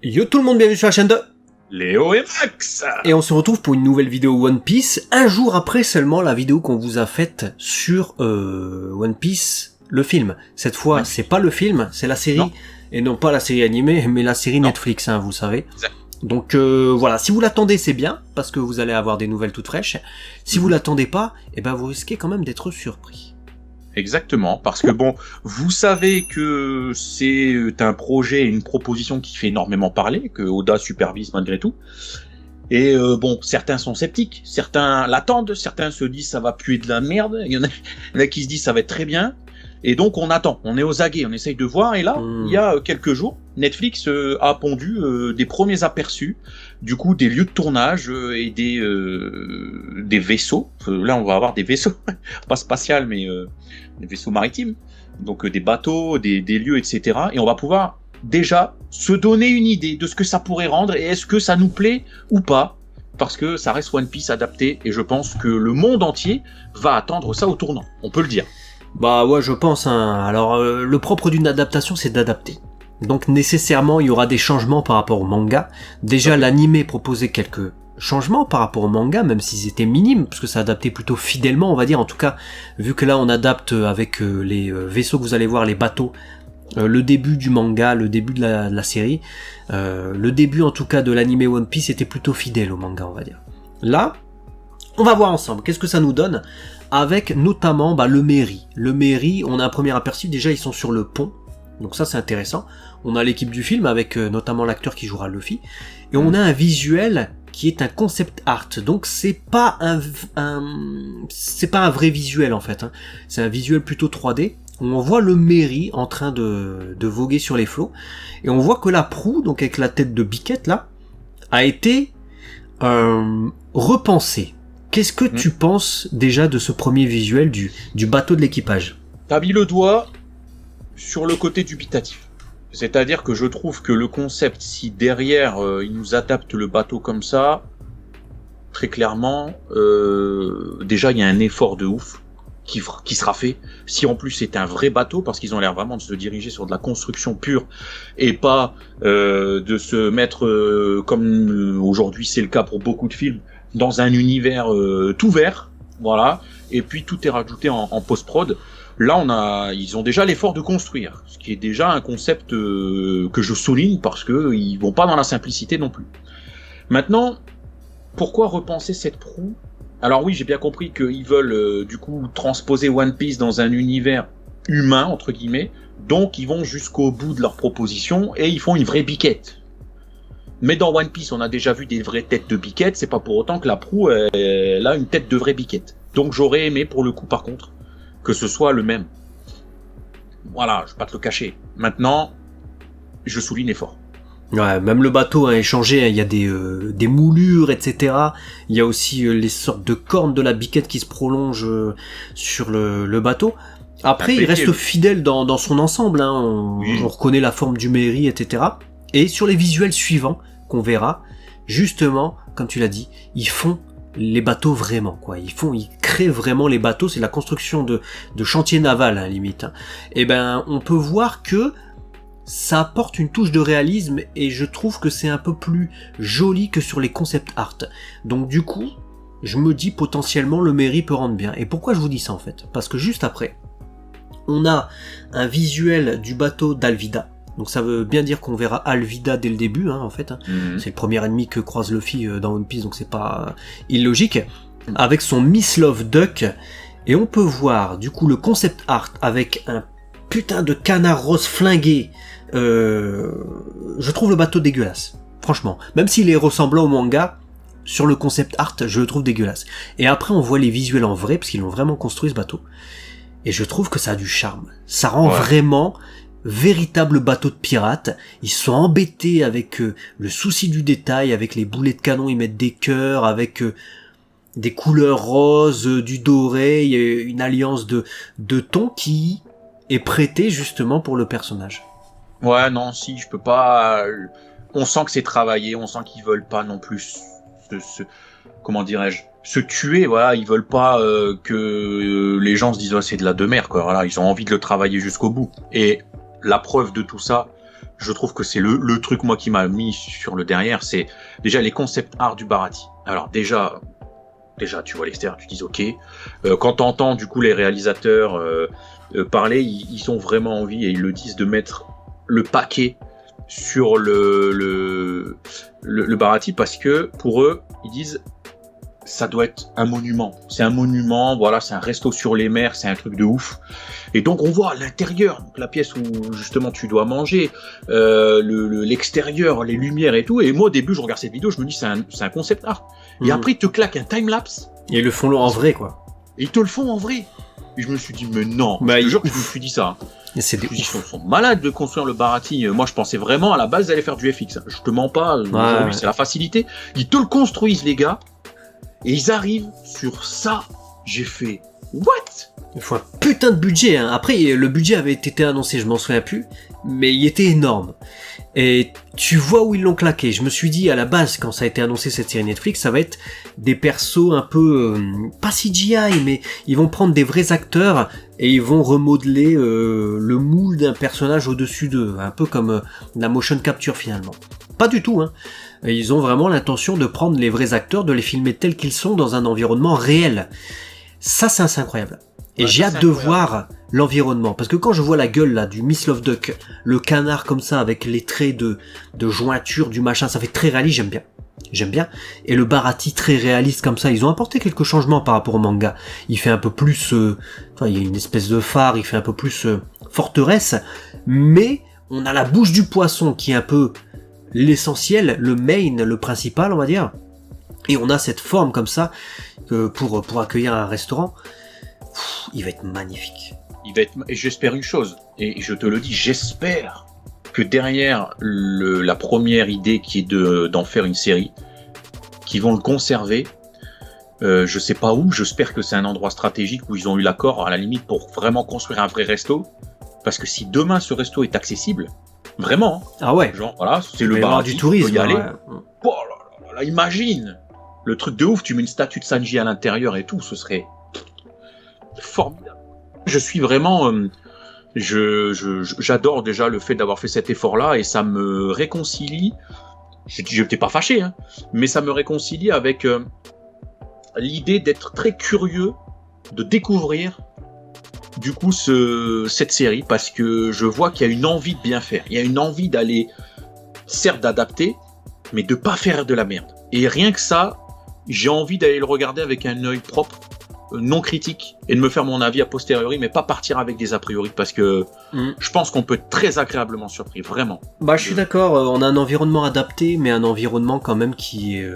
Yo tout le monde, bienvenue sur la chaîne de Léo et Max. Et on se retrouve pour une nouvelle vidéo One Piece, un jour après seulement la vidéo qu'on vous a faite sur One Piece, le film. Cette fois, ouais. C'est pas le film, c'est la série, non. Et non pas la série animée, mais la série Netflix, hein, vous savez. Exact. Donc voilà, si vous l'attendez, c'est bien, parce que vous allez avoir des nouvelles toutes fraîches. Si vous l'attendez pas, eh ben vous risquez quand même d'être surpris. Exactement, parce que bon, vous savez que c'est un projet, une proposition qui fait énormément parler, que Oda supervise malgré tout. Et bon, certains sont sceptiques, certains l'attendent, certains se disent ça va puer de la merde, il y en a qui se disent ça va être très bien. Et donc on attend, on est aux aguets, on essaye de voir. Et là, il y a quelques jours, Netflix a pondu des premiers aperçus, du coup des lieux de tournage et des vaisseaux. Là, on va avoir des vaisseaux, pas spatials, mais des vaisseaux maritimes. Donc des bateaux, des lieux, etc. Et on va pouvoir déjà se donner une idée de ce que ça pourrait rendre et est-ce que ça nous plaît ou pas. Parce que ça reste One Piece adapté et je pense que le monde entier va attendre ça au tournant. On peut le dire. Bah ouais, je pense, hein. Alors le propre d'une adaptation, c'est d'adapter. Donc nécessairement, il y aura des changements par rapport au manga. Déjà, l'animé proposait quelques changements par rapport au manga, même s'ils étaient minimes, parce que ça adaptait plutôt fidèlement, on va dire. En tout cas, vu que là, on adapte avec les vaisseaux que vous allez voir, les bateaux, le début du manga, le début de la série, le début en tout cas de l'animé One Piece était plutôt fidèle au manga, on va dire. Là, on va voir ensemble, qu'est-ce que ça nous donne avec notamment le Merry. Le Merry, on a un premier aperçu, déjà ils sont sur le pont, donc ça c'est intéressant. On a l'équipe du film avec notamment l'acteur qui jouera Luffy, et on a un visuel qui est un concept art, donc c'est pas un vrai visuel en fait, hein. C'est un visuel plutôt 3D, où on voit le Merry en train de voguer sur les flots, et on voit que la proue, donc avec la tête de Biquette là, a été repensée. Qu'est-ce que tu penses déjà de ce premier visuel du bateau de l'équipage ? T'as mis le doigt sur le côté dubitatif. C'est-à-dire que je trouve que le concept, si derrière il nous adapte le bateau comme ça, très clairement, déjà il y a un effort de ouf qui sera fait. Si en plus c'est un vrai bateau, parce qu'ils ont l'air vraiment de se diriger sur de la construction pure et pas de se mettre comme aujourd'hui c'est le cas pour beaucoup de films, dans un univers tout vert, voilà, et puis tout est rajouté en post-prod. Là, ils ont déjà l'effort de construire, ce qui est déjà un concept que je souligne parce que ils vont pas dans la simplicité non plus. Maintenant, pourquoi repenser cette proue ? Alors oui, j'ai bien compris qu'ils veulent du coup transposer One Piece dans un univers humain entre guillemets, donc ils vont jusqu'au bout de leur proposition et ils font une vraie biquette. Mais dans One Piece, on a déjà vu des vraies têtes de biquette, c'est pas pour autant que la proue, elle a une tête de vraie biquette. Donc j'aurais aimé, pour le coup, par contre, que ce soit le même. Voilà, je vais pas te le cacher. Maintenant, je souligne l'effort. Ouais, même le bateau a changé, hein. Il y a des moulures, etc. Il y a aussi les sortes de cornes de la biquette qui se prolongent sur le bateau. Après, il reste fidèle dans son ensemble, hein. On reconnaît la forme du Merry, etc. Et sur les visuels suivants, qu'on verra, justement, comme tu l'as dit, ils font les bateaux vraiment, quoi. Ils créent vraiment les bateaux, c'est la construction de chantier naval, hein, limite, hein. Et ben, on peut voir que ça apporte une touche de réalisme, et je trouve que c'est un peu plus joli que sur les concept art. Donc du coup, je me dis potentiellement le Merry peut rendre bien. Et pourquoi je vous dis ça en fait ? Parce que juste après, on a un visuel du bateau d'Alvida. Donc ça veut bien dire qu'on verra Alvida dès le début, hein, en fait. C'est le premier ennemi que croise Luffy dans One Piece, donc c'est pas illogique. Avec son Miss Love Duck, et on peut voir du coup le concept art avec un putain de canard rose flingué. Je trouve le bateau dégueulasse, franchement. Même s'il est ressemblant au manga, sur le concept art, je le trouve dégueulasse. Et après on voit les visuels en vrai, parce qu'ils l'ont vraiment construit ce bateau. Et je trouve que ça a du charme. Ça rend vraiment véritable bateau de pirates. Ils sont embêtés avec le souci du détail, avec les boulets de canon, ils mettent des cœurs, avec des couleurs roses, du doré, il y a une alliance de tons qui est prêtée justement pour le personnage. Ouais, non, si, je peux pas... On sent que c'est travaillé, on sent qu'ils veulent pas non plus comment dirais-je, se tuer, voilà, ils veulent pas que les gens se disent oh, c'est de la demeure, quoi, voilà, ils ont envie de le travailler jusqu'au bout. Et la preuve de tout ça, je trouve que c'est le truc moi qui m'a mis sur le derrière, c'est déjà les concept art du Bharati. Alors déjà tu vois l'extérieur, tu dis ok. Quand t'entends du coup les réalisateurs parler, ils ont vraiment envie, et ils le disent, de mettre le paquet sur le Bharati, parce que pour eux, ils disent ça doit être un monument. C'est un monument, voilà, c'est un resto sur les mers, c'est un truc de ouf. Et donc on voit l'intérieur, donc la pièce où justement tu dois manger, l'extérieur, les lumières et tout. Et moi au début je regarde cette vidéo, je me dis c'est un concept art. Et après ils te claquent un time-lapse. Et ils le font en vrai, quoi. Et ils te le font en vrai. Et je me suis dit mais non, bah, je te jure que je me suis dit ça. Et c'est ils sont malades de construire le Bharati. Moi je pensais vraiment à la base d'aller faire du FX. Je te ments pas, aujourd'hui c'est la facilité. Ils te le construisent les gars. Et ils arrivent sur ça. J'ai fait what? Il faut un putain de budget, hein. Après, le budget avait été annoncé, je m'en souviens plus, mais il était énorme. Et tu vois où ils l'ont claqué. Je me suis dit, à la base, quand ça a été annoncé, cette série Netflix, ça va être des persos un peu, pas CGI, mais ils vont prendre des vrais acteurs et ils vont remodeler le moule d'un personnage au-dessus d'eux. Un peu comme la motion capture, finalement. Pas du tout, hein. Ils ont vraiment l'intention de prendre les vrais acteurs, de les filmer tels qu'ils sont dans un environnement réel. Ça, c'est incroyable. Et j'ai hâte de voir l'environnement. Parce que quand je vois la gueule là du Miss Love Duck, le canard comme ça, avec les traits de jointure, du machin, ça fait très réaliste, j'aime bien. Et le Bharati très réaliste comme ça, ils ont apporté quelques changements par rapport au manga. Il fait un peu plus... il y a une espèce de phare, il fait un peu plus forteresse. Mais on a la bouche du poisson qui est un peu l'essentiel, le main, le principal, on va dire. Et on a cette forme comme ça pour accueillir un restaurant. Il va être magnifique. Et j'espère une chose, et je te le dis, j'espère que derrière la première idée qui est d'en faire une série, qu'ils vont le conserver. Je sais pas où, j'espère que c'est un endroit stratégique où ils ont eu l'accord à la limite pour vraiment construire un vrai resto. Parce que si demain ce resto est accessible, vraiment, ah ouais, genre voilà, c'est le bar du tourisme, y aller. Ouais. Oh là, imagine le truc de ouf, tu mets une statue de Sanji à l'intérieur et tout, ce serait formidable. Je suis vraiment, j'adore déjà le fait d'avoir fait cet effort-là, et ça me réconcilie. Je n'étais pas fâché, hein, mais ça me réconcilie avec l'idée d'être très curieux de découvrir du coup cette série, parce que je vois qu'il y a une envie de bien faire, il y a une envie d'aller, certes d'adapter, mais de pas faire de la merde. Et rien que ça, j'ai envie d'aller le regarder avec un œil propre, non critique, et de me faire mon avis a posteriori, mais pas partir avec des a priori, parce que je pense qu'on peut être très agréablement surpris, vraiment. Bah je suis d'accord, on a un environnement adapté, mais un environnement quand même qui est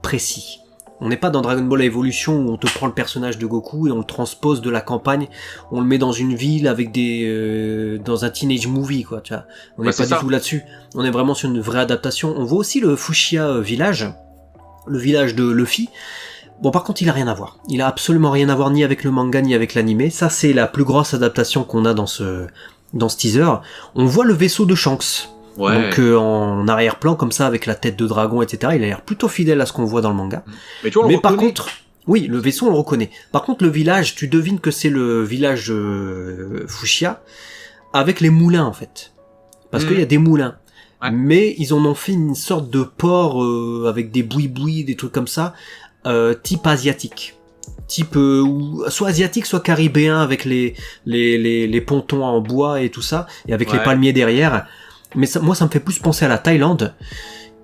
précis. On n'est pas dans Dragon Ball Evolution où on te prend le personnage de Goku et on le transpose de la campagne, on le met dans une ville avec dans un teenage movie, quoi, tu vois. On n'est pas du tout là-dessus. On est vraiment sur une vraie adaptation. On voit aussi le Fuchsia village, le village de Luffy. Bon, par contre, il a rien à voir. Il a absolument rien à voir ni avec le manga ni avec l'anime. Ça, c'est la plus grosse adaptation qu'on a dans ce teaser. On voit le vaisseau de Shanks. Ouais. Donc en arrière-plan comme ça avec la tête de dragon, etc. Il a l'air plutôt fidèle à ce qu'on voit dans le manga. Mais par contre, oui, le vaisseau on le reconnaît. Par contre le village, tu devines que c'est le village Fuchsia avec les moulins en fait, parce qu'il y a des moulins. Ouais. Mais ils en ont fait une sorte de port avec des boui-boui, des trucs comme ça, type asiatique. Type soit asiatique soit caribéen avec les pontons en bois et tout ça, et avec les palmiers derrière. Mais ça, moi, ça me fait plus penser à la Thaïlande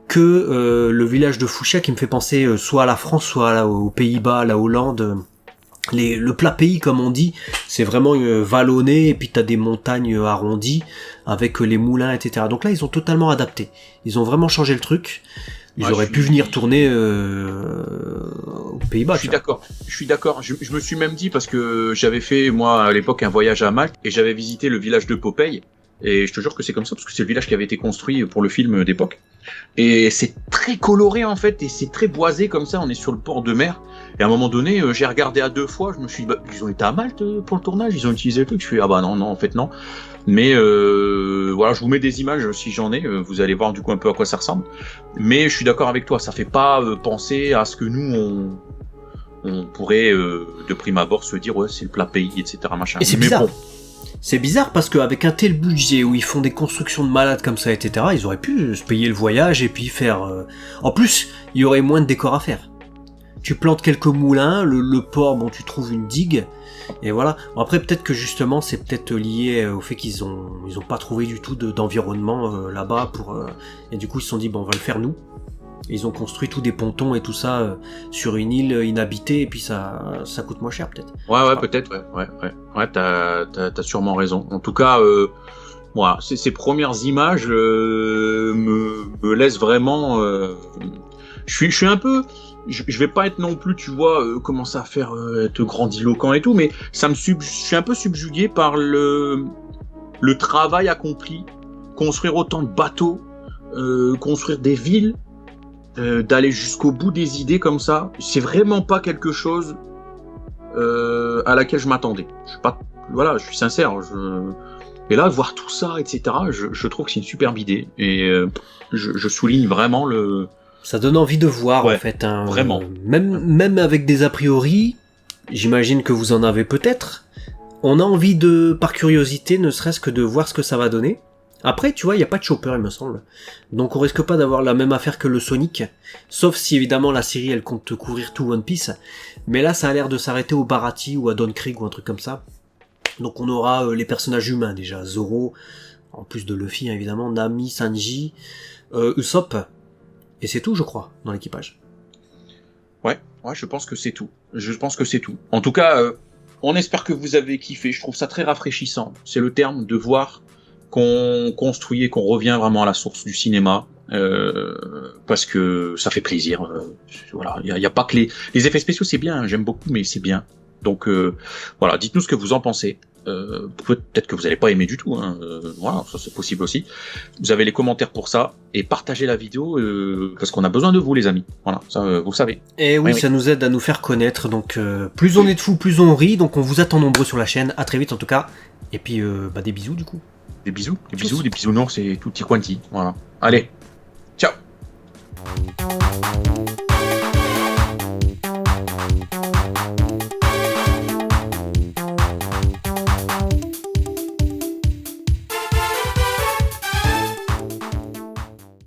que le village de Fuchsia, qui me fait penser soit à la France, soit aux Pays-Bas, à la Hollande. Le plat pays, comme on dit, c'est vraiment vallonné, et puis t'as des montagnes arrondies avec les moulins, etc. Donc là, ils ont totalement adapté. Ils ont vraiment changé le truc. Ils auraient pu venir tourner aux Pays-Bas. Je suis d'accord. Je me suis même dit, parce que j'avais fait, moi, à l'époque, un voyage à Malte, et j'avais visité le village de Popeye. Et je te jure que c'est comme ça, parce que c'est le village qui avait été construit pour le film d'époque. Et c'est très coloré, en fait, et c'est très boisé comme ça, on est sur le port de mer. Et à un moment donné, j'ai regardé à 2 fois, je me suis dit, ils ont été à Malte pour le tournage, ils ont utilisé le truc. Je suis non, en fait, non. Mais voilà, je vous mets des images si j'en ai, vous allez voir du coup un peu à quoi ça ressemble. Mais je suis d'accord avec toi, ça fait pas penser à ce que nous, on pourrait, de prime abord, se dire, ouais, c'est le plat pays, etc. machin. Et c'est mais bizarre. bon. C'est bizarre parce qu'avec un tel budget où ils font des constructions de malades comme ça, etc., ils auraient pu se payer le voyage et puis faire... En plus, il y aurait moins de décors à faire. Tu plantes quelques moulins, le port, bon, tu trouves une digue, et voilà. Bon, après, peut-être que justement, c'est peut-être lié au fait qu'ils ont pas trouvé du tout d'environnement là-bas pour... Et du coup, ils se sont dit, bon, on va le faire nous. Ils ont construit tous des pontons et tout ça sur une île inhabitée, et puis ça coûte moins cher, peut-être. Ouais, peut-être, ouais, t'as sûrement raison. En tout cas, voilà, ces premières images me laissent vraiment... Je suis un peu... Je vais pas être non plus, tu vois, commencer à faire être grandiloquent et tout, mais je suis un peu subjugué par le travail accompli, construire autant de bateaux, construire des villes, d'aller jusqu'au bout des idées comme ça. C'est vraiment pas quelque chose à laquelle je m'attendais. Je suis sincère. Et là, voir tout ça, etc., je trouve que c'est une superbe idée. Et je souligne vraiment le... Ça donne envie de voir, en fait. Hein, vraiment. Même avec des a priori, j'imagine que vous en avez peut-être, on a envie par curiosité, ne serait-ce que de voir ce que ça va donner. Après, tu vois, il n'y a pas de chopper, il me semble. Donc on risque pas d'avoir la même affaire que le Sonic. Sauf si, évidemment, la série, elle compte couvrir tout One Piece. Mais là, ça a l'air de s'arrêter au Baratie ou à Don Krieg ou un truc comme ça. Donc on aura les personnages humains, déjà. Zoro, en plus de Luffy, hein, évidemment, Nami, Sanji, Usopp. Et c'est tout, je crois, dans l'équipage. Ouais, je pense que c'est tout. En tout cas, on espère que vous avez kiffé. Je trouve ça très rafraîchissant. C'est le terme de voir qu'on construit et qu'on revient vraiment à la source du cinéma. Parce que ça fait plaisir. Voilà, il y a pas que les effets spéciaux, c'est bien. J'aime beaucoup, mais c'est bien. Donc voilà, dites-nous ce que vous en pensez. Peut-être que vous n'allez pas aimer du tout, hein. Voilà, ça c'est possible aussi. Vous avez les commentaires pour ça et partagez la vidéo parce qu'on a besoin de vous, les amis. Voilà, ça vous savez. Et oui, ça nous aide à nous faire connaître. Donc plus on est de fous, plus on rit. Donc on vous attend nombreux sur la chaîne. À très vite en tout cas. Et puis des bisous du coup. Des bisounours et tutti quanti. Voilà. Allez, ciao.